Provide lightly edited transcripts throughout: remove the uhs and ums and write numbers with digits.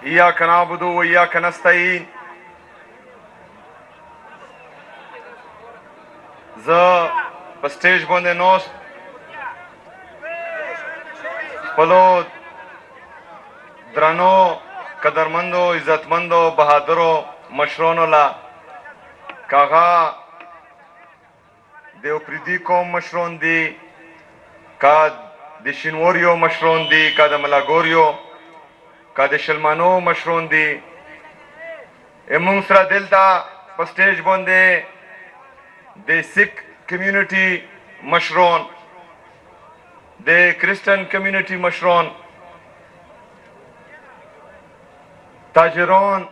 إياك نعبد وإياك نستعين ز پسٹیج بوندے نوست پلو درنو قدرمندو عزتمندو بہادرو مشرونو لا کاغا دیو پریدی قوم مشرون دی کا دی شنوریو مشرون دی کا دا ملاگوریو کا دی شلمانو مشرون دی امون سرا دل تا پسٹیج بوندے دی سکھ کمیونٹی مشرون دی کرسچن کمیونٹی مشرون تاجرون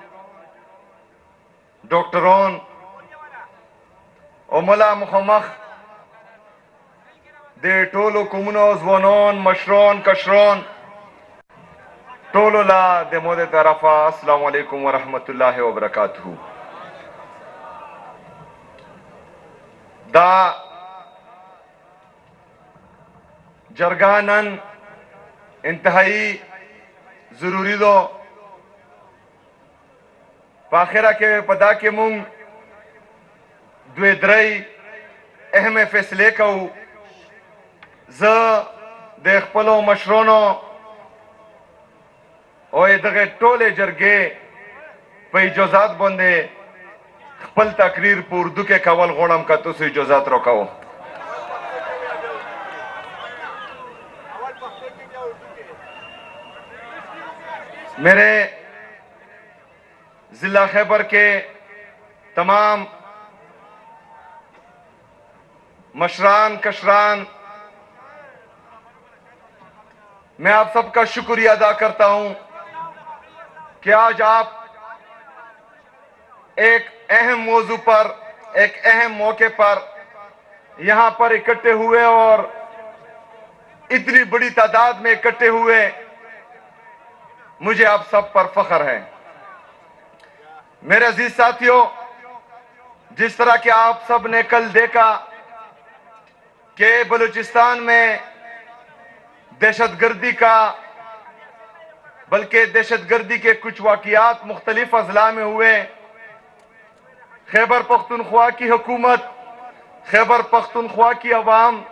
ڈاکٹرون او ملا مخمخ دے ٹولو کمونو زوانون مشرون کشرون ٹولو لا دے مودے طرفا السلام علیکم ورحمت اللہ وبرکاتہ. دا جرگانن انتہائی ضروری دو پاخرہ کے پدا کے مونگ دوے درائی اہم فیصلے کہو ز دیکھ پلو مشرونو اوے دغے ٹولے جرگے پہ اجازات بندے خپل تقریر پور اردو کے کول غوڑم کا تو سے اجازات روکاو. میرے ضلع خیبر کے تمام مشران کشران میں آپ سب کا شکریہ ادا کرتا ہوں کہ آج آپ ایک اہم موضوع پر ایک اہم موقع پر یہاں پر اکٹھے ہوئے اور اتنی بڑی تعداد میں اکٹھے ہوئے. مجھے آپ سب پر فخر ہے. میرے عزیز ساتھیوں، جس طرح کہ آپ سب نے کل دیکھا کہ بلوچستان میں دہشت گردی کا بلکہ دہشت گردی کے کچھ واقعات مختلف اضلاع میں ہوئے. خیبر پختونخوا کی حکومت، خیبر پختونخوا کی عوام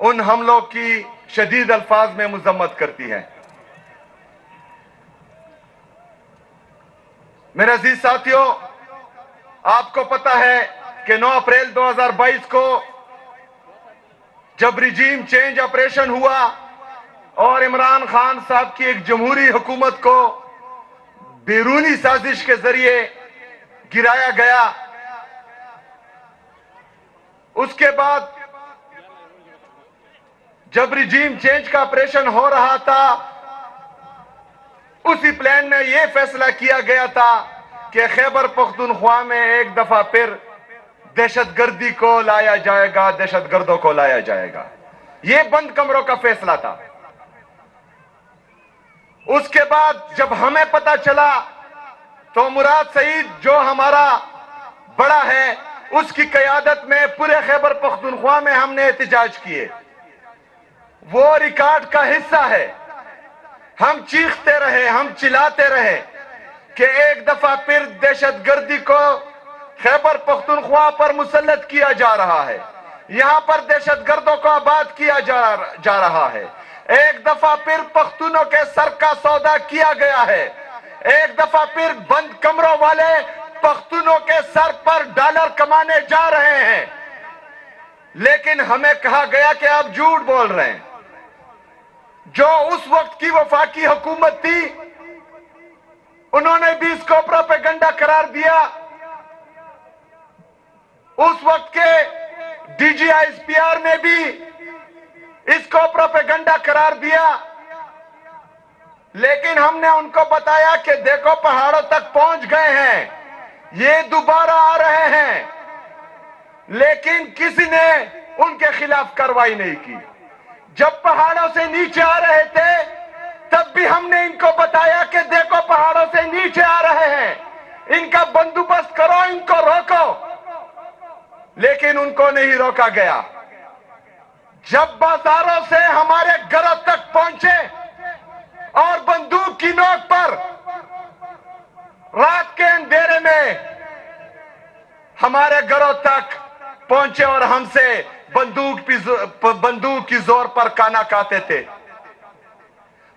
ان حملوں کی شدید الفاظ میں مذمت کرتی ہے. میرے عزیز ساتھیوں، آپ کو پتہ ہے کہ 9 اپریل 2022 کو جب رجیم چینج آپریشن ہوا اور عمران خان صاحب کی ایک جمہوری حکومت کو بیرونی سازش کے ذریعے گرایا گیا، اس کے بعد جب رجیم چینج کا آپریشن ہو رہا تھا اسی پلان میں یہ فیصلہ کیا گیا تھا کہ خیبر پختونخوا میں ایک دفعہ پھر دہشت گردی کو لایا جائے گا، دہشت گردوں کو لایا جائے گا. یہ بند کمروں کا فیصلہ تھا. اس کے بعد جب ہمیں پتا چلا تو مراد سعید جو ہمارا بڑا ہے اس کی قیادت میں پورے خیبر پختونخوا میں ہم نے احتجاج کیے. وہ ریکارڈ کا حصہ ہے. ہم چیختے رہے، ہم چلاتے رہے کہ ایک دفعہ پھر دہشت گردی کو خیبر پختونخوا پر مسلط کیا جا رہا ہے، یہاں پر دہشت گردوں کو آباد کیا جا رہا ہے، ایک دفعہ پھر پختونوں کے سر کا سودا کیا گیا ہے، ایک دفعہ پھر بند کمروں والے پختونوں کے سر پر ڈالر کمانے جا رہے ہیں. لیکن ہمیں کہا گیا کہ آپ جھوٹ بول رہے ہیں. جو اس وقت کی وفاقی حکومت تھی انہوں نے بھی اس کو پروپیگنڈا قرار دیا. اس وقت کے D G I S P R نے بھی اس کو پروپیگنڈا قرار دیا. لیکن ہم نے ان کو بتایا کہ دیکھو پہاڑوں تک پہنچ گئے ہیں، یہ دوبارہ آ رہے ہیں. لیکن کسی نے ان کے خلاف کارروائی نہیں کی. جب پہاڑوں سے نیچے آ رہے تھے تب بھی ہم نے ان کو بتایا کہ دیکھو پہاڑوں سے نیچے آ رہے ہیں، ان کا بندوبست کرو، ان کو روکو. لیکن ان کو نہیں روکا گیا. جب بازاروں سے ہمارے گھروں تک پہنچے اور بندوق کی نوک پر ہمارے گھروں تک پہنچے اور ہم سے بندوق کی زور پر کھانا کھاتے تھے.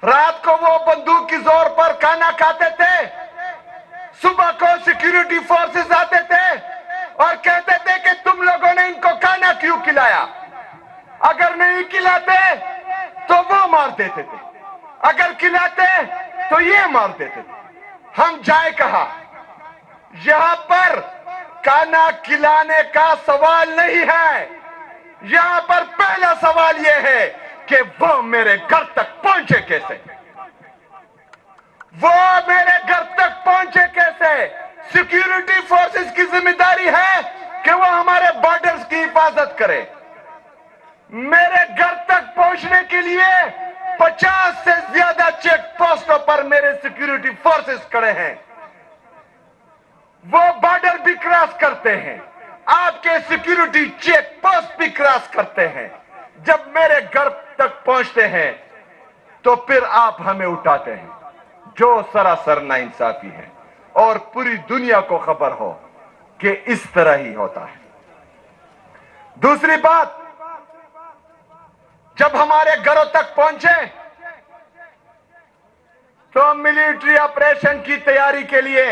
رات کو وہ بندوق کی زور پر کھانا کھاتے تھے. صبح کو سیکیورٹی فورسز آتے تھے اور کہتے تھے کہ تم لوگوں نے ان کو کھانا کیوں کھلایا؟ اگر نہیں کھلاتے تو وہ مار دیتے تھے, اگر کھلاتے تو یہ مار دیتے تھے. ہم جائے کہاں؟ یہاں پر کھانا کھلانے کا سوال نہیں ہے. یہاں پر پہلا سوال یہ ہے کہ وہ میرے گھر تک پہنچے کیسے؟ وہ میرے گھر تک پہنچے کیسے؟ سیکیورٹی فورسز کی ذمہ داری ہے کہ وہ ہمارے بارڈرز کی حفاظت کرے. میرے گھر تک پہنچنے کے لیے 50 سے زیادہ چیک پوسٹوں پر میرے سیکیورٹی فورسز کھڑے ہیں. وہ بارڈر بھی کراس کرتے ہیں, آپ کے سیکیورٹی چیک پوسٹ بھی کراس کرتے ہیں. جب میرے گھر تک پہنچتے ہیں تو پھر آپ ہمیں اٹھاتے ہیں, جو سراسر ناانصافی ہے اور پوری دنیا کو خبر ہو کہ اس طرح ہی ہوتا ہے. دوسری بات, جب ہمارے گھروں تک پہنچے تو ملٹری آپریشن کی تیاری کے لیے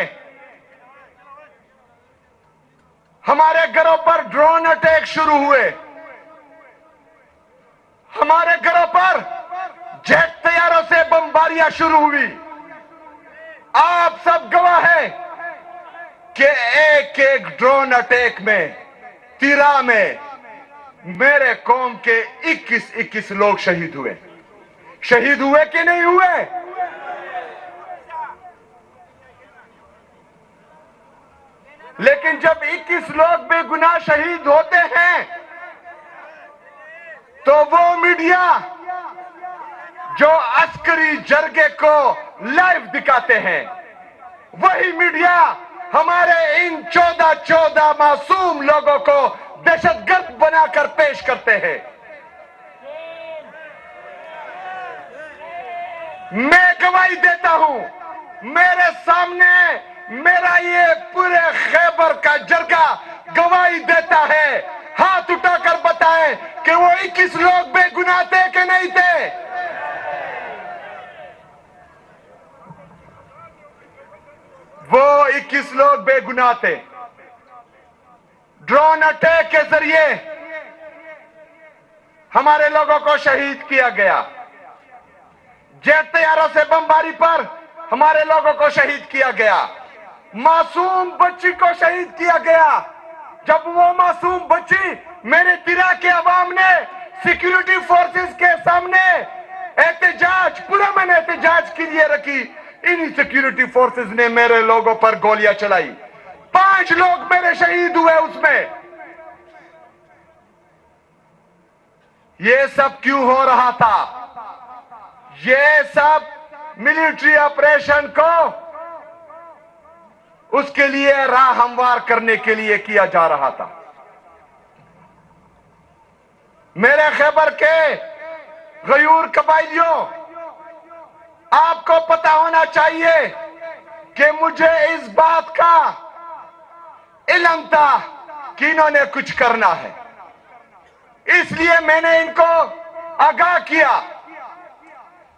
ہمارے گھروں پر ڈرون اٹیک شروع ہوئے. ہمارے گھروں پر جیٹ طیاروں سے بمباریاں شروع ہوئی. آپ سب گواہ ہیں کہ ایک ایک ڈرون اٹیک میں تیرا میں میرے قوم کے 21 لوگ شہید ہوئے. شہید ہوئے کہ نہیں ہوئے؟ لیکن جب 21 لوگ بے گناہ شہید ہوتے ہیں تو وہ میڈیا جو عسکری جرگے کو لائیو دکھاتے ہیں, وہی میڈیا ہمارے ان 14 معصوم لوگوں کو دہشت گرد بنا کر پیش کرتے ہیں. میں گواہی دیتا ہوں, میرے سامنے میرا یہ پورے خیبر کا جرگہ گواہی دیتا ہے. ہاتھ اٹھا کر بتائیں کہ وہ 21 لوگ بے گناہ تھے کہ نہیں تھے؟ وہ 21 لوگ بے گناہ تھے. ڈرون اٹیک کے ذریعے ہمارے لوگوں کو شہید کیا گیا. جیٹ طیاروں سے بمباری پر ہمارے لوگوں کو شہید کیا گیا. معصوم بچی کو شہید کیا گیا. جب وہ معصوم بچی میرے تیرا کے عوام نے سیکیورٹی فورسز کے سامنے احتجاج, پرامن احتجاج کے لیے رکھی, انہی سیکیورٹی فورسز نے میرے لوگوں پر گولیاں چلائی. 5 لوگ میرے شہید ہوئے اس میں. یہ سب کیوں ہو رہا تھا؟ یہ سب ملٹری آپریشن کو اس کے لیے راہ ہموار کرنے کے لیے کیا جا رہا تھا. میرے خیبر کے غیور قبائلیوں, آپ کو پتا ہونا چاہیے کہ مجھے اس بات کا علم تھا کہ انہوں نے کچھ کرنا ہے. اس لیے میں نے ان کو آگاہ کیا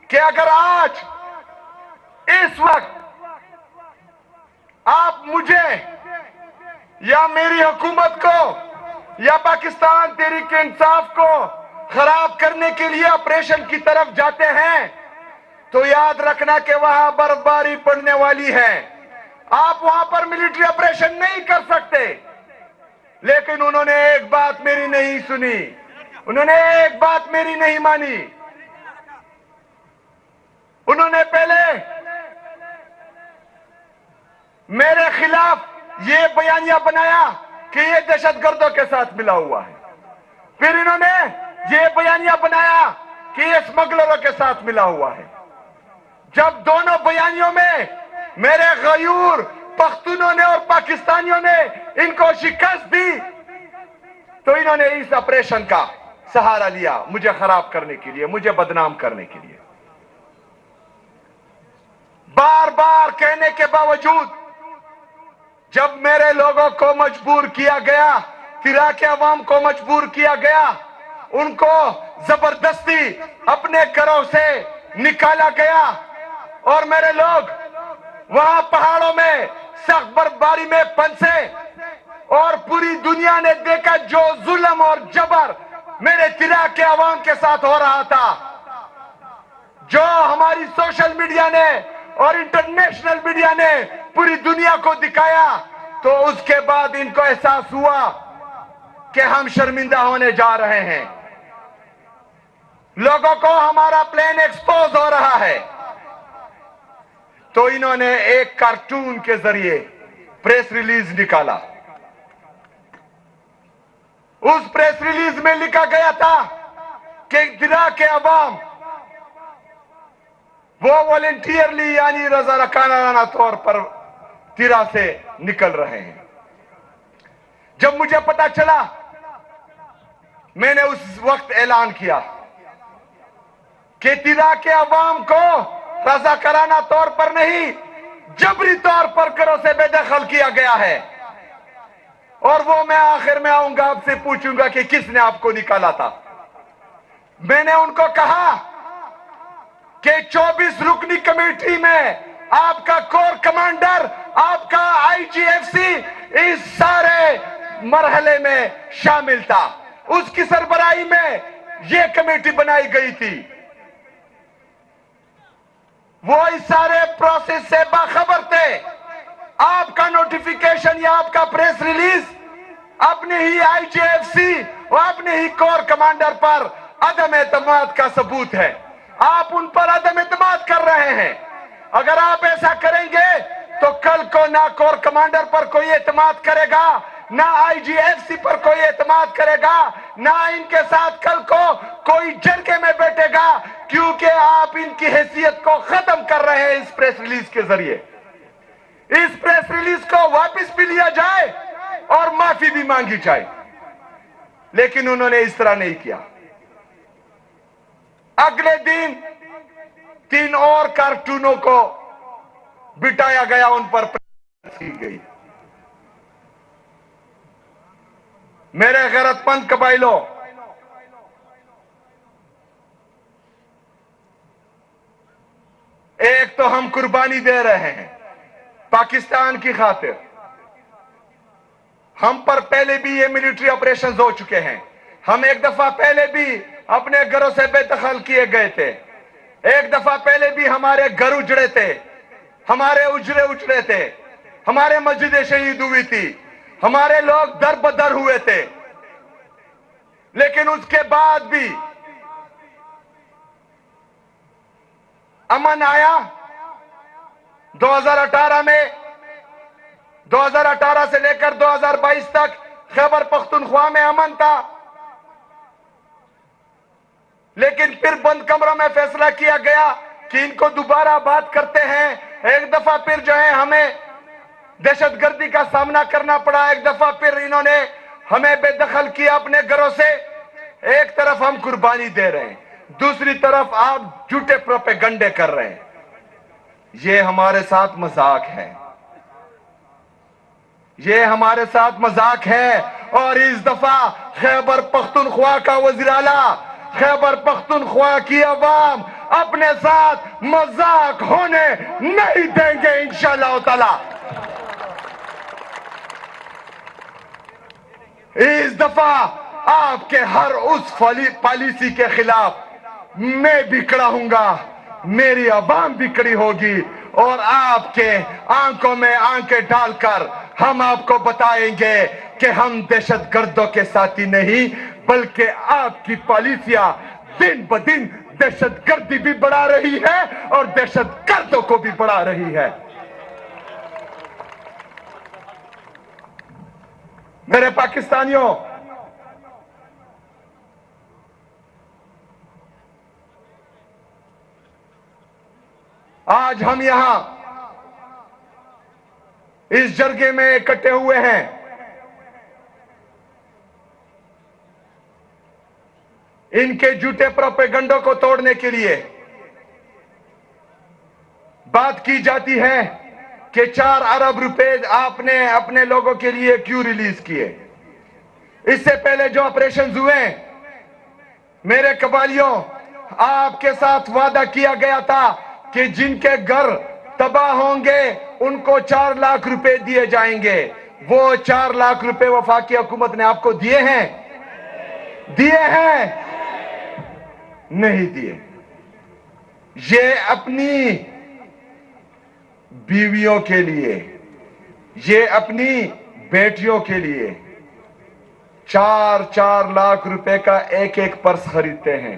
کہ اگر آج اس وقت آپ مجھے یا میری حکومت کو یا پاکستان تحریک انصاف کو خراب کرنے کے لیے آپریشن کی طرف جاتے ہیں تو یاد رکھنا کہ وہاں برفباری پڑنے والی ہے. آپ وہاں پر ملٹری آپریشن نہیں کر سکتے. لیکن انہوں نے ایک بات میری نہیں سنی, انہوں نے ایک بات میری نہیں مانی. انہوں نے پہلے میرے خلاف یہ بیانیہ بنایا کہ یہ دہشت گردوں کے ساتھ ملا ہوا ہے. پھر انہوں نے یہ بیانیہ بنایا کہ یہ اسمگلروں کے ساتھ ملا ہوا ہے. جب دونوں بیانیوں میں میرے غیور پختونوں نے اور پاکستانیوں نے ان کو شکست دی تو انہوں نے اس آپریشن کا سہارا لیا مجھے خراب کرنے کے لیے, مجھے بدنام کرنے کے لیے. بار بار کہنے کے باوجود جب میرے لوگوں کو مجبور کیا گیا، عراق کے عوام کو مجبور کیا گیا، ان کو زبردستی اپنے گھروں سے نکالا گیا، اور میرے لوگ وہاں پہاڑوں میں سخت برفباری میں پھنسے، اور پوری دنیا نے دیکھا جو ظلم اور جبر میرے عراق کے عوام کے ساتھ ہو رہا تھا، جو ہماری سوشل میڈیا نے اور انٹرنیشنل میڈیا نے پوری دنیا کو دکھایا، تو اس کے بعد ان کو احساس ہوا کہ ہم شرمندہ ہونے جا رہے ہیں، لوگوں کو ہمارا پلان ایکسپوز ہو رہا ہے۔ تو انہوں نے ایک کارٹون کے ذریعے پریس ریلیز نکالا۔ اس پریس ریلیز میں لکھا گیا تھا کہ عراق کے عوام وہ والنٹیئرلی یعنی رضاکارانہ طور پر تیرا سے نکل رہے ہیں۔ جب مجھے پتا چلا، میں نے اس وقت اعلان کیا کہ عراق کے عوام کو رضاکارانہ طور پر نہیں، جبری طور پر گھروں سے بے دخل کیا گیا ہے، اور وہ میں آخر میں آؤں گا آپ سے پوچھوں گا کہ کس نے آپ کو نکالا تھا۔ میں نے ان کو کہا کہ 24 رکنی کمیٹی میں آپ کا کور کمانڈر، آپ کا آئی جی ایف سی اس سارے مرحلے میں شامل تھا، اس کی سربراہی میں یہ کمیٹی بنائی گئی تھی، وہ اس سارے پروسیس سے باخبر تھے۔ آپ کا نوٹیفیکیشن یا آپ کا پریس ریلیز اپنے ہی آئی جی ایف سی اور اپنے ہی کور کمانڈر پر عدم اعتماد کا ثبوت ہے، آپ ان پر عدم اعتماد کر رہے ہیں۔ اگر آپ ایسا کریں گے تو کل کو نہ کور کمانڈر پر کوئی اعتماد کرے گا، نہ آئی جی ایف سی پر کوئی اعتماد کرے گا، نہ ان کے ساتھ کل کو کوئی جرگے میں بیٹھے گا، کیونکہ آپ ان کی حیثیت کو ختم کر رہے ہیں اس پریس ریلیز کے ذریعے۔ اس پریس ریلیز کو واپس بھی لیا جائے اور معافی بھی مانگی جائے، لیکن انہوں نے اس طرح نہیں کیا۔ اگلے دن 3 اور کارٹونوں کو بٹایا گیا، ان پر کی گئی۔ میرے غیرت مند قبائلوں، ایک تو ہم قربانی دے رہے ہیں پاکستان کی خاطر، ہم پر پہلے بھی یہ ملٹری آپریشنز ہو چکے ہیں، ہم ایک دفعہ پہلے بھی اپنے گھروں سے بے دخل کیے گئے تھے، ایک دفعہ پہلے بھی ہمارے گھر اجڑے تھے، ہمارے اجڑے اجڑے تھے، ہمارے مسجدیں شہید ہوئی تھی، ہمارے لوگ در بدر ہوئے تھے، لیکن اس کے بعد بھی امن آیا۔ 2018 میں 2018 سے لے کر 2022 تک خیبر پختونخوا میں امن تھا، لیکن پھر بند کمروں میں فیصلہ کیا گیا کہ ان کو دوبارہ بات کرتے ہیں۔ ایک دفعہ پھر جو ہے ہمیں دہشت گردی کا سامنا کرنا پڑا، ایک دفعہ پھر انہوں نے ہمیں بے دخل کیا اپنے گھروں سے۔ ایک طرف ہم قربانی دے رہے ہیں، دوسری طرف آپ جھوٹے پروپیگنڈے کر رہے ہیں، یہ ہمارے ساتھ مذاق ہے، یہ ہمارے ساتھ مذاق ہے۔ اور اس دفعہ خیبر پختونخوا کا وزیر اعلیٰ، خیبر پختونخوا کی عوام اپنے ساتھ مذاق ہونے نہیں دیں گے انشاءاللہ تعالی۔ اس دفعہ آپ کے ہر اس پالیسی کے خلاف میں بھی کھڑا ہوں گا، میری عوام بھی کھڑی ہوگی، اور آپ کے آنکھوں میں آنکھیں ڈال کر ہم آپ کو بتائیں گے کہ ہم دہشت گردوں کے ساتھی نہیں، بلکہ آپ کی پالیسیاں دن بدن دہشت گردی بھی بڑھا رہی ہے اور دہشت گردوں کو بھی بڑھا رہی ہے۔ میرے پاکستانیوں، آج ہم یہاں اس جرگے میں اکٹھے ہوئے ہیں، ان کے جھوٹے پروپیگنڈوں کو توڑنے کے لیے۔ بات کی جاتی ہے کہ 4 ارب روپے آپ نے اپنے لوگوں کے لیے کیوں ریلیز کیے؟ اس سے پہلے جو آپریشنز ہوئے، میرے قبائلیوں، آپ کے ساتھ وعدہ کیا گیا تھا کہ جن کے گھر تباہ ہوں گے ان کو 4 لاکھ روپے دیے جائیں گے۔ وہ 4 لاکھ روپے وفاقی حکومت نے آپ کو دیے ہیں؟ دیے ہیں؟ نہیں دیے۔ یہ اپنی بیویوں کے لیے، یہ اپنی بیٹیوں کے لیے 4 لاکھ روپے کا ایک پرس خریدتے ہیں،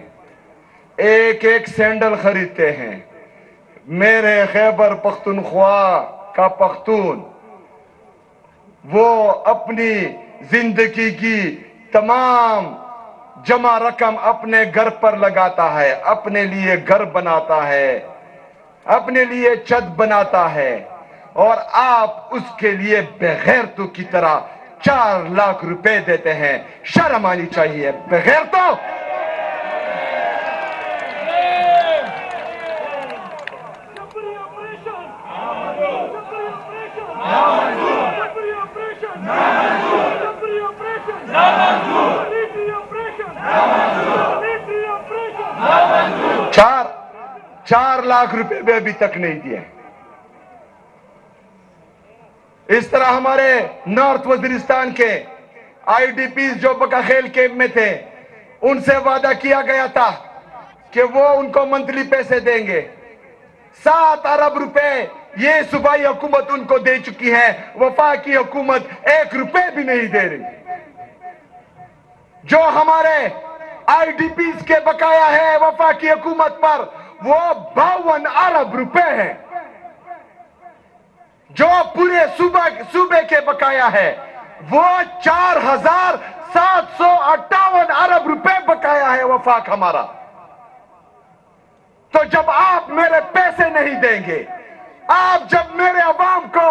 ایک سینڈل خریدتے ہیں۔ میرے خیبر پختونخوا کا پختون، وہ اپنی زندگی کی تمام جمع رقم اپنے گھر پر لگاتا ہے، اپنے لیے گھر بناتا ہے، اپنے لیے چھت بناتا ہے، اور آپ اس کے لیے بغیرتوں کی طرح 4 لاکھ روپے دیتے ہیں۔ شرم آنی چاہیے بغیرتوں۔ چار لاکھ روپے بھی ابھی تک نہیں دیے۔ اس طرح ہمارے نارتھ وزیرستان کے آئی ڈی پیز جو بکاخیل کیمپ میں تھے، ان سے وعدہ کیا گیا تھا کہ وہ ان کو منتھلی پیسے دیں گے۔ 7 ارب روپے یہ صوبائی حکومت ان کو دے چکی ہے، وفاقی حکومت 1 روپے بھی نہیں دے رہی۔ جو ہمارے آئی ڈی پیز کے بقایا ہے وفاقی حکومت پر، وہ 52 ارب روپے ہیں۔ جو پورے صوبے کے بقایا ہے وہ 4758 ارب روپے بقایا ہے وفاق ہمارا۔ تو جب آپ میرے پیسے نہیں دیں گے، آپ جب میرے عوام کو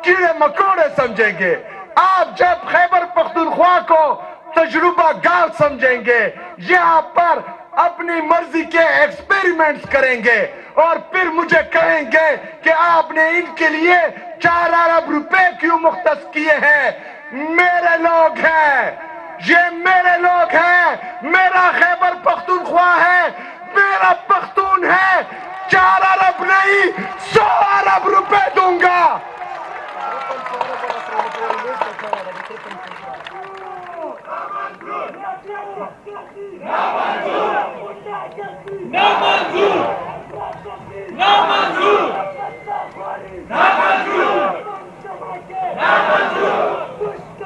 کیڑے مکوڑے سمجھیں گے، آپ جب خیبر پختونخوا کو تجربہ گال سمجھیں گے، یہاں پر اپنی مرضی کے ایکسپیریمنٹس کریں گے اور پھر مجھے کہیں گے کہ آپ نے ان کے لیے 4 ارب روپے کیوں مختص کیے ہیں۔ میرے لوگ ہیں، یہ میرے لوگ ہیں، میرا خیبر پختونخوا ہے، میرا پختون ہے۔ 4 ارب نہیں، 100 ارب روپے دوں گا۔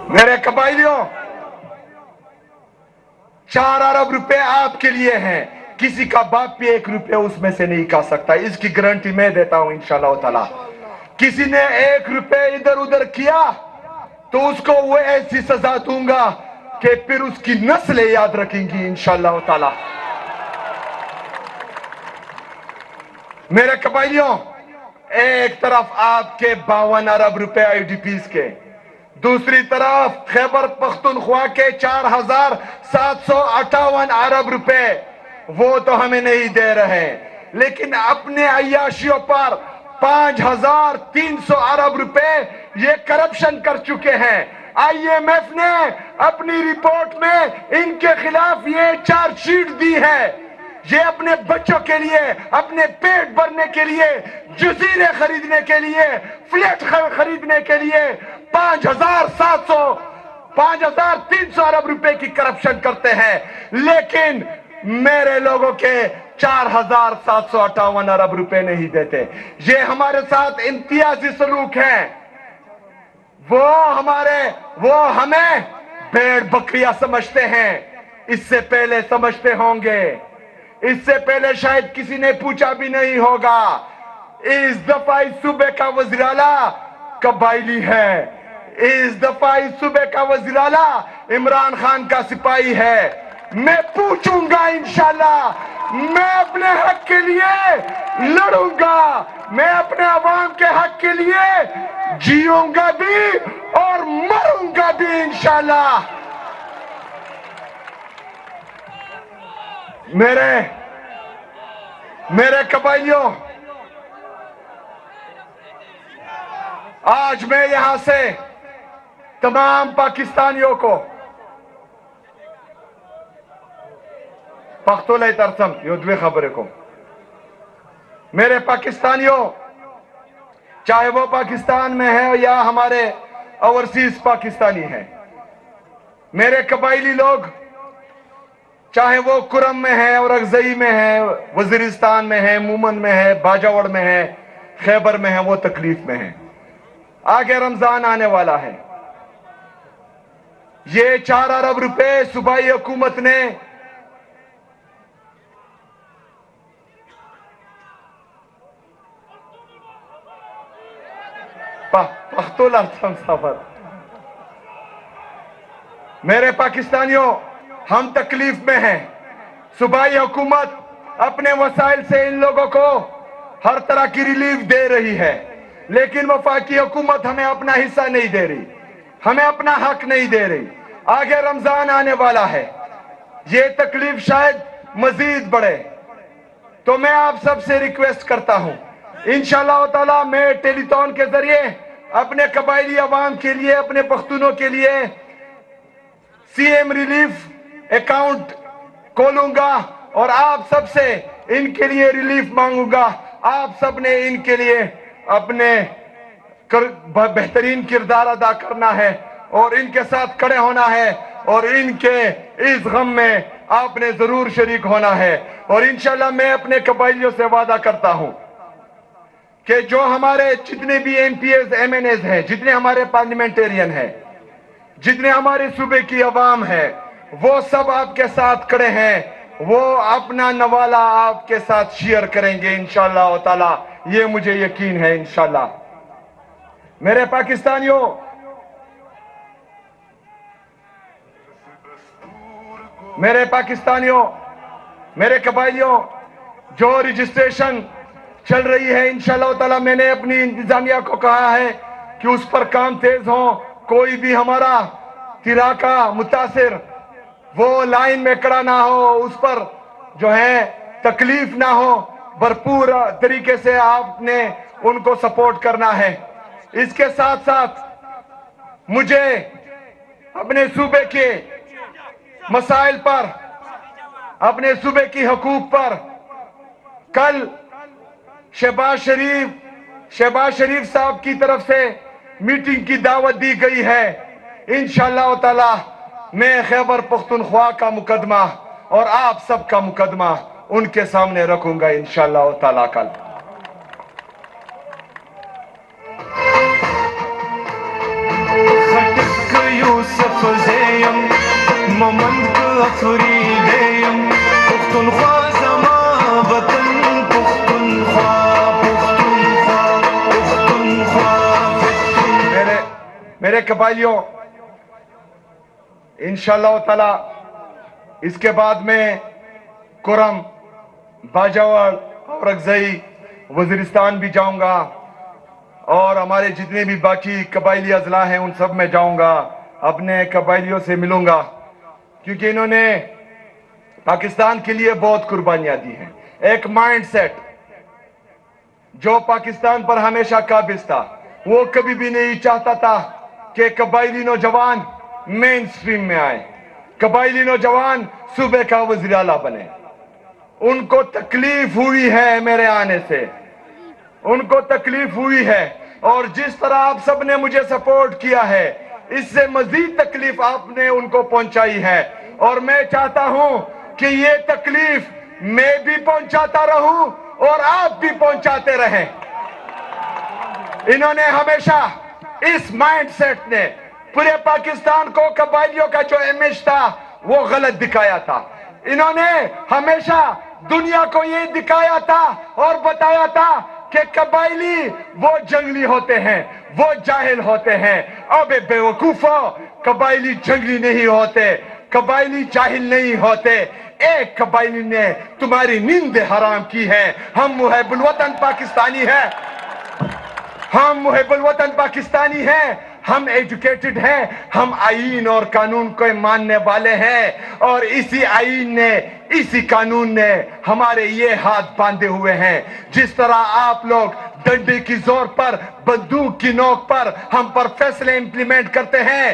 میرے قبائلیوں، 4 ارب روپے آپ کے لیے ہیں، کسی کا باپ بھی 1 روپے اس میں سے نہیں کھا سکتا، اس کی گارنٹی میں دیتا ہوں انشاءاللہ تعالی۔ کسی نے 1 روپے ادھر ادھر کیا تو اس کو وہ ایسی سزا دوں گا کہ پھر اس کی نسلیں یاد رکھیں گی انشاءاللہ تعالی۔ میرے قبائلیوں، ایک طرف آپ کے 52 ارب روپے آئی ڈی پیز کے، دوسری طرف خیبر پختونخوا کے 4758 ارب روپے، وہ تو ہمیں نہیں دے رہے، لیکن اپنے عیاشیوں پر 5300 ارب روپے یہ کرپشن کر چکے ہیں۔ آئی ایم ایف نے اپنی رپورٹ میں ان کے خلاف یہ چارج شیٹ دی ہے۔ یہ اپنے بچوں کے لیے، اپنے پیٹ بھرنے کے لیے، جزیرے خریدنے کے لیے، فلیٹ خریدنے کے لیے 5300 ارب روپے کی کرپشن کرتے ہیں، لیکن میرے لوگوں کے 4758 ارب روپے نہیں دیتے۔ یہ ہمارے ساتھ امتیازی سلوک ہے۔ وہ ہمیں بھیڑ بکریاں سمجھتے ہیں، اس سے پہلے سمجھتے ہوں گے، اس سے پہلے شاید کسی نے پوچھا بھی نہیں ہوگا۔ اس دفعہ اس صوبے کا وزیر اعلیٰ قبائلی ہے، اس دفعہ اس صوبے کا وزیر اعلیٰ عمران خان کا سپاہی ہے۔ میں پوچھوں گا انشاءاللہ، میں اپنے حق کے لیے لڑوں گا، میں اپنے عوام کے حق کے لیے جیوں گا بھی اور مروں گا بھی انشاءاللہ۔ میرے قبائلیوں، آج میں یہاں سے تمام پاکستانیوں کو پختو لے ترسم یہ دوی خبریں کو میرے پاکستانیوں چاہے وہ پاکستان میں ہے یا ہمارے اوورسیز پاکستانی ہیں، میرے قبائلی لوگ چاہے وہ کرم میں ہے اور اغزئی میں ہے، وزیرستان میں ہے، مومن میں ہے، باجاوڑ میں ہے، خیبر میں ہے، وہ تکلیف میں ہے۔ آگے رمضان آنے والا ہے، یہ 4 ارب روپے صوبائی حکومت نے پختو لرسم سفر میرے پاکستانیوں ہم تکلیف میں ہیں، صوبائی حکومت اپنے وسائل سے ان لوگوں کو ہر طرح کی ریلیف دے رہی ہے، لیکن وفاقی حکومت ہمیں اپنا حصہ نہیں دے رہی، ہمیں اپنا حق نہیں دے رہی۔ آگے رمضان آنے والا ہے، یہ تکلیف شاید مزید بڑھے، تو میں آپ سب سے ریکویسٹ کرتا ہوں، انشاءاللہ تعالی میں ٹیلی تون کے ذریعے اپنے قبائلی عوام کے لیے، اپنے پختونوں کے لیے سی ایم ریلیف اکاؤنٹ کھولوں گا اور آپ سب سے ان کے لیے ریلیف مانگوں گا۔ آپ سب نے ان کے لیے اپنے بہترین کردار ادا کرنا ہے اور ان کے ساتھ کھڑے ہونا ہے اور ان کے اس غم میں آپ نے ضرور شریک ہونا ہے۔ اور انشاءاللہ میں اپنے قبائلیوں سے وعدہ کرتا ہوں کہ جو ہمارے جتنے بھی M P A's M N A's ہیں، جتنے ہمارے پارلیمنٹیرین ہیں، جتنے ہمارے صوبے کی عوام ہے، وہ سب آپ کے ساتھ کھڑے ہیں، وہ اپنا نوالا آپ کے ساتھ شیئر کریں گے انشاءاللہ تعالی، یہ مجھے یقین ہے انشاءاللہ۔ میرے پاکستانیوں، میرے قبائلیوں، جو رجسٹریشن چل رہی ہے انشاءاللہ تعالی میں نے اپنی انتظامیہ کو کہا ہے کہ اس پر کام تیز ہوں، کوئی بھی ہمارا تیراکا متاثر وہ لائن میں کھڑا نہ ہو، اس پر جو ہے تکلیف نہ ہو، بھرپور طریقے سے آپ نے ان کو سپورٹ کرنا ہے۔ اس کے ساتھ ساتھ مجھے اپنے صوبے کے مسائل پر، اپنے صوبے کی حقوق پر کل شہباز شریف صاحب کی طرف سے میٹنگ کی دعوت دی گئی ہے۔ انشاءاللہ تعالی میں خیبر پختونخوا کا مقدمہ اور آپ سب کا مقدمہ ان کے سامنے رکھوں گا انشاءاللہ تعالی کل۔ خٹک یوسف زیم ممنک افریدیم پختونخوا زما وطن پختونخوا میرے قبائلیوں، انشاءاللہ تعالی اس کے بعد میں کرم، باجاوڑ اور اغزئی، وزیرستان بھی جاؤں گا اور ہمارے جتنے بھی باقی قبائلی اضلاع ہیں ان سب میں جاؤں گا، اپنے قبائلیوں سے ملوں گا، کیونکہ انہوں نے پاکستان کے لیے بہت قربانیاں دی ہیں۔ ایک مائنڈ سیٹ جو پاکستان پر ہمیشہ قابض تھا، وہ کبھی بھی نہیں چاہتا تھا کہ قبائلی نوجوان مین سٹریم میں آئے، قبائلی نوجوان صوبے کا وزیر اعلیٰ بنے۔ ان کو تکلیف ہوئی ہے میرے آنے سے، ان کو تکلیف ہوئی ہے، اور جس طرح آپ سب نے مجھے سپورٹ کیا ہے، اس سے مزید تکلیف آپ نے ان کو پہنچائی ہے، اور میں چاہتا ہوں کہ یہ تکلیف میں بھی پہنچاتا رہوں اور آپ بھی پہنچاتے رہیں۔ انہوں نے ہمیشہ اس مائنڈ سیٹ نے پورے پاکستان کو قبائلیوں کا جو امیج تھا وہ غلط دکھایا تھا۔ انہوں نے ہمیشہ دنیا کو یہ دکھایا تھا اور بتایا تھا کہ قبائلی وہ جنگلی ہوتے ہیں، وہ جاہل ہوتے ہیں۔ اب بے وقوفو، قبائلی جنگلی نہیں ہوتے، قبائلی جاہل نہیں ہوتے۔ ایک قبائلی نے تمہاری نیند حرام کی ہے۔ ہم محب الوطن پاکستانی ہیں، ہم محب الوطن پاکستانی ہیں، ہم ایجوکیٹڈ ہیں, ہم آئین اور قانون کو ماننے والے ہیں, اور اسی آئین نے, اسی قانون نے ہمارے یہ ہاتھ باندھے ہوئے ہیں. جس طرح آپ لوگ ڈنڈے کی زور پر, بندوق کی نوک پر ہم پر فیصلے امپلیمنٹ کرتے ہیں,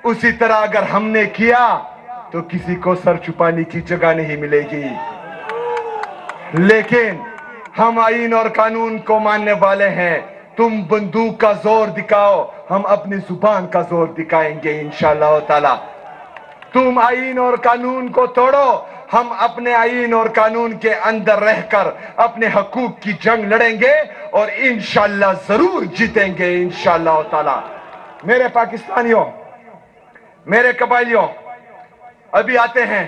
اسی طرح اگر ہم نے کیا تو کسی کو سر چھپانے کی جگہ نہیں ملے گی. لیکن ہم آئین اور قانون کو ماننے والے ہیں. تم بندوق کا زور دکھاؤ, ہم اپنی زبان کا زور دکھائیں گے انشاءاللہ تعالی. تم آئین اور قانون کو توڑو, ہم اپنے آئین اور قانون کے اندر رہ کر اپنے حقوق کی جنگ لڑیں گے, اور انشاءاللہ ضرور جیتیں گے انشاءاللہ تعالی. میرے پاکستانیوں, میرے قبائلیوں, ابھی آتے ہیں.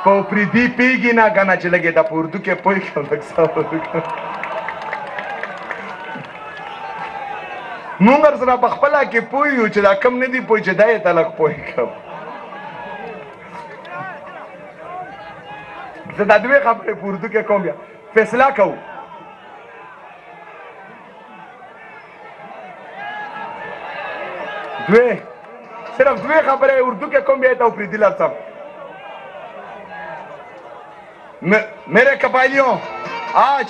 پوپری دی پیگی نا گانا چلے گے دا پوردو کے پوئی کم لگسا مونگر سنا بخپلا کے پوئی ہو چلا کم ندی پوئی چدائے تلک پوئی کم. زدہ دوے خبرے پوردو کے کم بیا فیصلہ کہو. دوے صرف دوے خبرے اردو کے کم بیا تا اوپری دل ارسام. میرے قبائلیوں, آج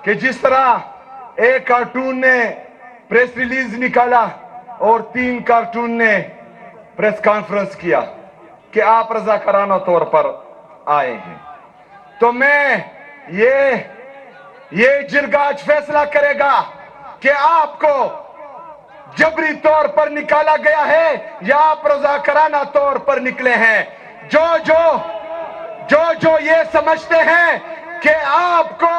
کہ جس طرح ایک کارٹون نے پریس ریلیز نکالا اور 3 کارٹون نے پریس کانفرنس کیا کہ آپ رضاکارانہ طور پر آئے ہیں, تو میں یہ جرگہ آج فیصلہ کرے گا کہ آپ کو جبری طور پر نکالا گیا ہے یا آپ رضاکارانہ طور پر نکلے ہیں. جو یہ سمجھتے ہیں کہ آپ کو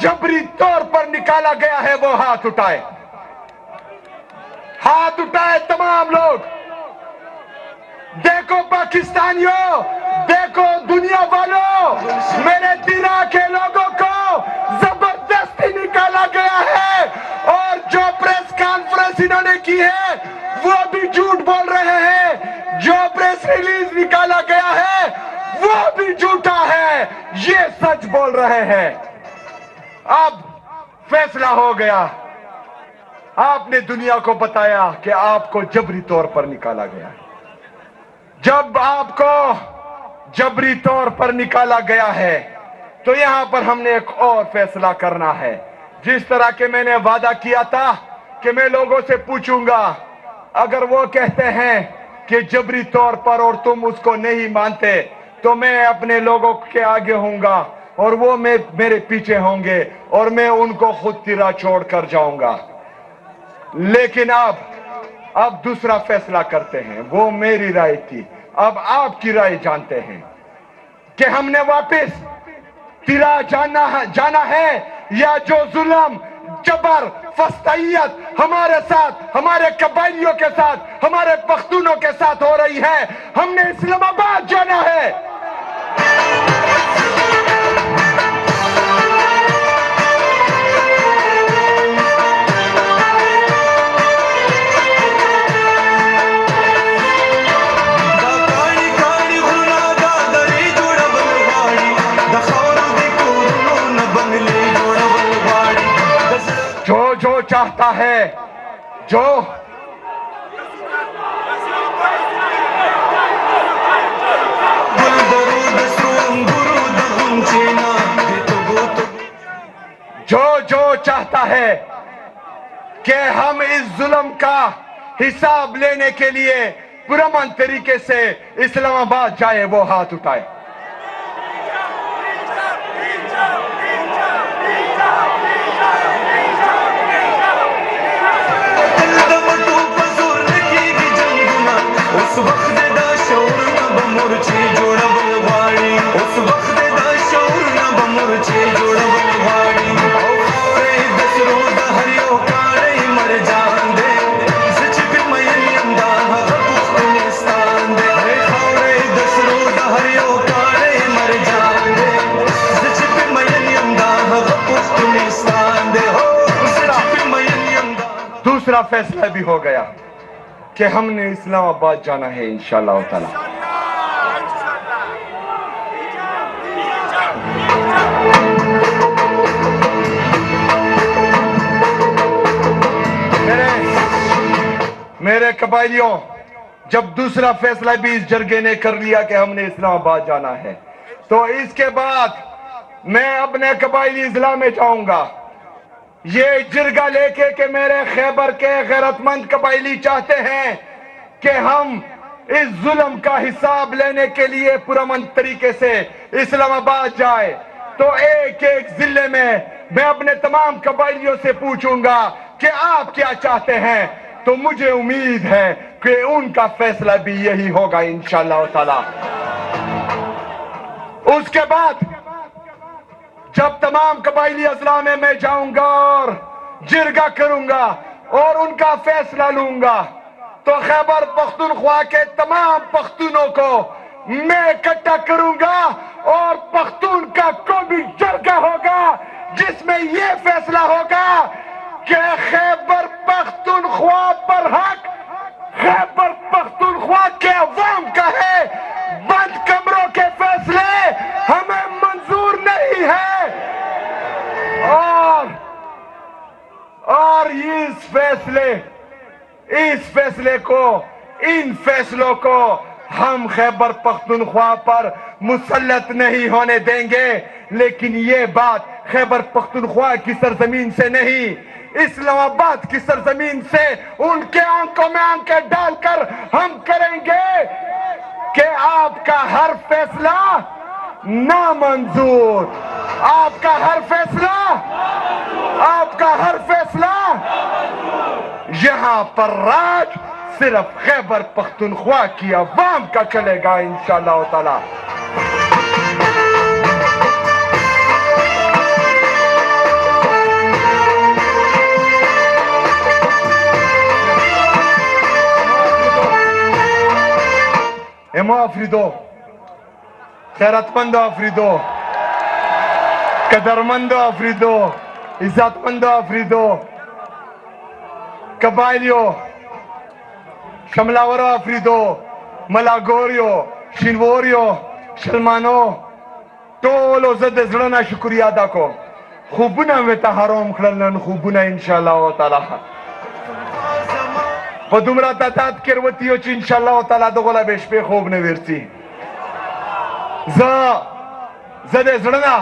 جبری طور پر نکالا گیا ہے وہ ہاتھ اٹھائے. ہاتھ اٹھائے تمام لوگ. دیکھو پاکستانیوں, دیکھو دنیا والوں, میرے تیرا کے لوگوں کو زبردستی نکالا گیا ہے, اور جو پریس کانفرنس انہوں نے کی ہے وہ بھی جھوٹ بول رہے ہیں. جو پریس ریلیز نکالا گیا ہے وہ بھی جھوٹا ہے, یہ سچ بول رہے ہیں. اب فیصلہ ہو گیا, آپ نے دنیا کو بتایا کہ آپ کو جبری طور پر نکالا گیا ہے. جب آپ کو جبری طور پر نکالا گیا ہے تو یہاں پر ہم نے ایک اور فیصلہ کرنا ہے. جس طرح کہ میں نے وعدہ کیا تھا کہ میں لوگوں سے پوچھوں گا, اگر وہ کہتے ہیں کہ جبری طور پر اور تم اس کو نہیں مانتے تو میں اپنے لوگوں کے آگے ہوں گا اور وہ میرے پیچھے ہوں گے, اور میں ان کو خود تیرا چھوڑ کر جاؤں گا. لیکن اب دوسرا فیصلہ کرتے ہیں. وہ میری رائے تھی, اب آپ کی رائے جانتے ہیں کہ ہم نے واپس تیرا جانا ہے, یا جو ظلم, جبر, فسطائیت ہمارے ساتھ, ہمارے قبائلیوں کے ساتھ, ہمارے پختونوں کے ساتھ ہو رہی ہے, ہم نے اسلام آباد جانا ہے. جو چاہتا ہے, جو چاہتا ہے کہ ہم اس ظلم کا حساب لینے کے لیے پرامن طریقے سے اسلام آباد جائے, وہ ہاتھ اٹھائے. دوسرا فیصلہ بھی ہو گیا کہ ہم نے اسلام آباد جانا ہے انشاءاللہ تعالی. میرے قبائلیوں، جب دوسرا فیصلہ بھی اس جرگے نے کر لیا کہ ہم نے اسلام آباد جانا ہے، تو اس کے بعد میں اپنے قبائلی اضلاع میں جاؤں گا، یہ جرگہ لے کے کہ میرے خیبر کے غیرت مند قبائلی چاہتے ہیں کہ ہم اس ظلم کا حساب لینے کے لیے پرامن طریقے سے اسلام آباد جائے، تو ایک ایک ضلع میں اپنے تمام قبائلیوں سے پوچھوں گا کہ آپ کیا چاہتے ہیں، تو مجھے امید ہے کہ ان کا فیصلہ بھی یہی ہوگا انشاءاللہ تعالی۔ اس کے بعد جب تمام قبائلی اضلاع میں جاؤں گا اور جرگہ کروں گا اور ان کا فیصلہ لوں گا، تو خیبر پختونخوا کے تمام پختونوں کو میں اکٹھا کروں گا اور پختون کا کوئی بھی جرگہ ہوگا جس میں یہ فیصلہ ہوگا کہ خیبر پختونخوا پر حق خیبر پختونخوا کے عوام کا ہے، بند کمروں کے فیصلے ہمیں منظور نہیں ہے۔ اور اس فیصلے کو، ان فیصلوں کو ہم خیبر پختونخوا پر مسلط نہیں ہونے دیں گے، لیکن یہ بات خیبر پختونخوا کی سرزمین سے نہیں، اسلام آباد کی سرزمین سے ان کے آنکھوں میں آنکھیں ڈال کر ہم کریں گے کہ آپ کا ہر فیصلہ نامنظور، آپ کا ہر فیصلہ یہاں پر راج صرف خیبر پختونخوا کی عوام کا چلے گا انشاءاللہ تعالی۔ امو آفریدو، خیرت مند آفریدو، قدرمند آفریدو، عزت مند آفریدو، قبائلیو، شملاور آفریدو، ملاگوریو، شنووریو، شلمانو، ټولو زه د زړه نه شکریہ ادا کوم، خوبونه مې ته حرام کړل، نن خوبونه انشاءالله تعالی په دومره تعداد کې وروتي یو چې انشاءالله تعالی دغه لا به شپې خوب نه ورځي۔ زه د زړه نه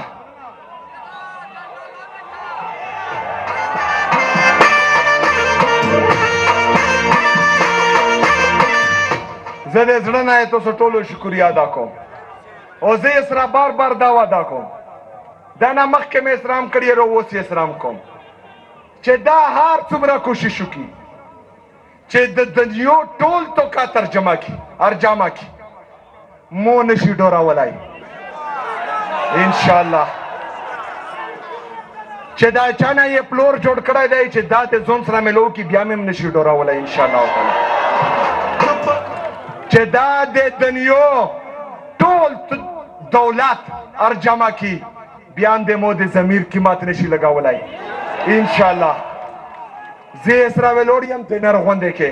زه د زړه نه تاسو ټولو شکریہ ادا کوم، او زه یې سره بار بار دا وعده کوم، دا نه مخکې مې احترام کړی او اوس یې احترام کوم چې دا هر څومره کوشش وکړي چې د دنیا ټول توکا ترجمه کی ارجامه کی مو نشي ډورولای انشاءالله، چې دا چانه یې پلور جوړ کړی دی چې دا د ځون سره ملو کی بیا مې نشي ډورولای انشاءالله تعالی، چې دا د دنیا ټول دولت ارجمه کی بیان د مو د ضمیر قیمت نشي لګولای انشاءالله۔ زه اسراویلوریم د نرغونده کې،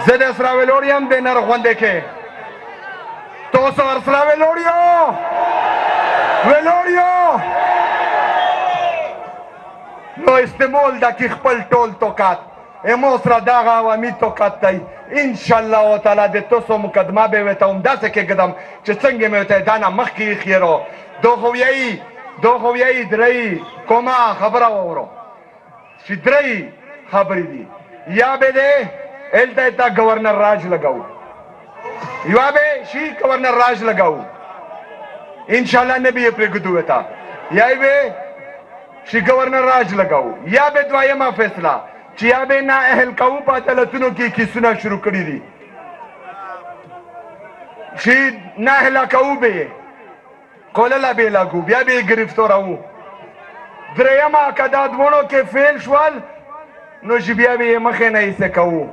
زه د اسراویلوریم د نرغونده کې، تاسو اسراویلوریو ویلوریو نو استعمال د کی خپل ټول توکات امو سره دغه عوامي توکات دی انشاءالله تعالی د تاسو مقدمه به وته همداسې کېږدم چې څنګه مې ورته دا نه مخکې خیرو دو خویایي درې کومه خبره واورو چې درې خبرې دي، یا به دی هلته ته گورنر راج لګاو، یا به شي گورنر راج لګاو انشاءالله نه به یې پرېږدو ورته، یا به شي گورنر راج لګاو، یا به دویمه فیصله چې یا به نا اهل کوو په عدالتونو کې کیسونه شروع کړي دي چې نا اهله کوو به یې قولله به یې لاګو، بیا به یې ګرفتاروو، درېیمه که دا دواړو کې فیل شول نو چې بیا به یې مخې نه ایسه کوو۔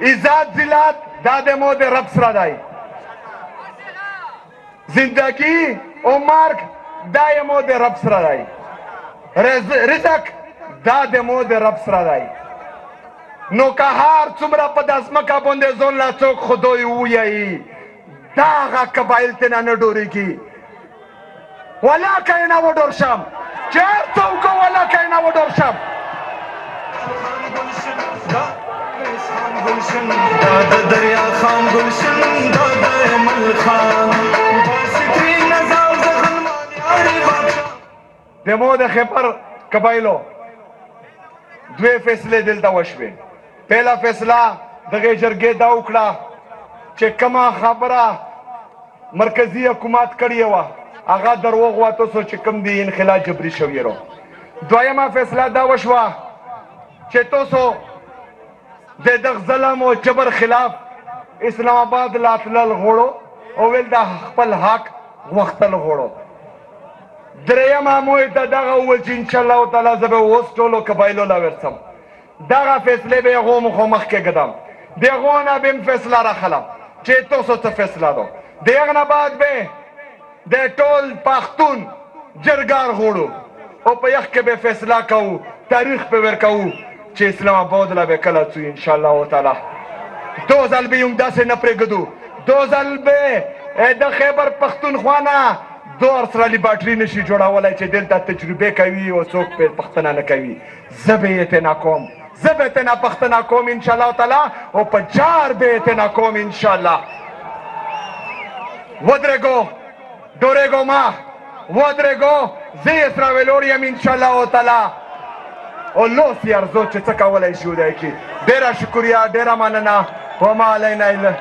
عزت ذلت دا د مو د رب سره دی، زندگی او مرګ دا یې مو د رب سره دی، رزق دا د مو د رب سره دی، نو که هر څومره په دا ځمکه باندې ځان لا څوک خدای ووایي دا هغه قبایل ترې نه ډورېږي، ولاکه یې نه وډور شم چې هر څوک ولاکه یې نه وډور شم گلشن دادا دریا خان گلشن دادا مل خان باسطری نظام زغلمان یاری بادشاہ دمو د خیبر قبایلو دوی فیصلې دلته وشوې. پهلا فیصله دغه جرګې دا وکړه چې کومه خبره مرکزي حکومت کړې وه هغه دروغ وه، تاسو چې کوم دی انخلا جبري شوي رو. دویمه فیصله دا وشوه چې تاسو د دغه ظلم او جبر خلاف اسلام آباد لا تلل غواړو او ویل دا خپل حق غوښتل غواړو. درېیمه مو ته دغه وویل چې انشاءالله تعالی زه به اوس ټولو قبایلو له ورسم. دغه فیصلې به هغو مخامخ کېږدم، د هغو نه به م فیصله راخلم چې تاسو څه فیصله ده. د هغه نه بعد به د ټول پښتون جرګار غواړو او په یخ کې به فیصله کوو، تاریخ به ورکوو چې اسلام آباد له به کله څو انشاءالله تعالی. دو ځل به یې همداسې نه پرېږدو، دو ځل به د خیبر پښتونخوا نه دور سره لیباټري نشي جوړولی چې دلته تجربې کوي او څوک پرې پوښتنه نه کوي. زه به یې تېنه کوم، زه به تېنه پوښتنه کوم انشاءالله تعالی او په جار به یې تېنه کوم انشاءالله. ودرېږو ډورېږو ما ودرېږو زه یې سره ویلوړ یم انشاءالله تعالی او لوس یې ارزو چې څه کولی شو دی کې. ډېره شکریه، ډېره مننه. وما علینا الا